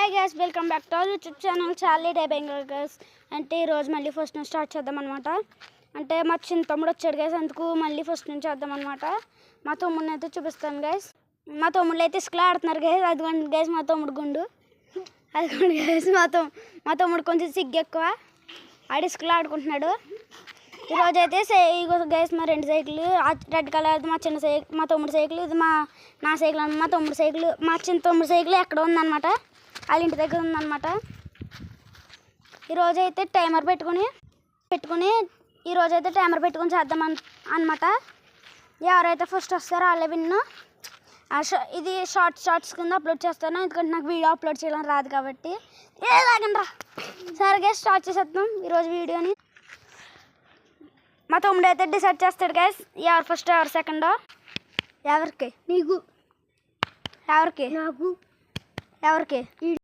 Hi guys, welcome back to our YouTube channel Charlie day Bengaluru guys. అంటే ఈరోజు మళ్ళీ first నుంచి స్టార్ట్ చేద్దాం అనమాట. అంటే మా చిన్న తమ్ముడు వచ్చాడు గైస్, అందుకు మళ్ళీ ఫస్ట్ నుంచి చేద్దాం అనమాట. మా తమ్ముడిని అయితే చూపిస్తాను గైస్. మా తమ్ముళ్ళు అయితే ఇసుకలో ఆడుతున్నారు గైస్. అదిగోండి గైస్ మా తమ్ముడు గుండు. అదిగోండి గైస్ మా తమ్ముడు కొంచెం సిగ్గు ఎక్కువ, ఆడి ఇసుకలో ఆడుకుంటున్నాడు. ఈరోజు అయితే గైస్ మా రెండు సైకిల్, రెడ్ కలర్ మా చిన్న సైకిల్, మా తమ్ముడు సైకిల్, ఇది నా సైకిల్ అన్న. మా తమ్ముడు సైకిల్, మా చిన్న తమ్ముడు సైకిల్ ఎక్కడ ఉందన్నమాట, వాళ్ళ ఇంటి దగ్గర ఉందన్నమాట. ఈరోజు అయితే టైమర్ పెట్టుకుని ఈరోజైతే టైమర్ పెట్టుకుని చేద్దాం అనమాట. ఎవరైతే ఫస్ట్ వస్తారో వాళ్ళే విన్ను. ఇది షార్ట్స్ కింద అప్లోడ్ చేస్తాను, ఎందుకంటే నాకు వీడియో అప్లోడ్ చేయడం రాదు కాబట్టి. ఏలాగండ్రా సరిగ్గా స్టార్ట్ చేసేద్దాం ఈరోజు వీడియోని. మా తమ్ముడు అయితే డిసైడ్ చేస్తాడు గైస్, ఎవరు ఫస్ట్ ఎవరు సెకండో. ఎవరికి? నీకు. ఎవరికి? నాకు. ఎవరికి?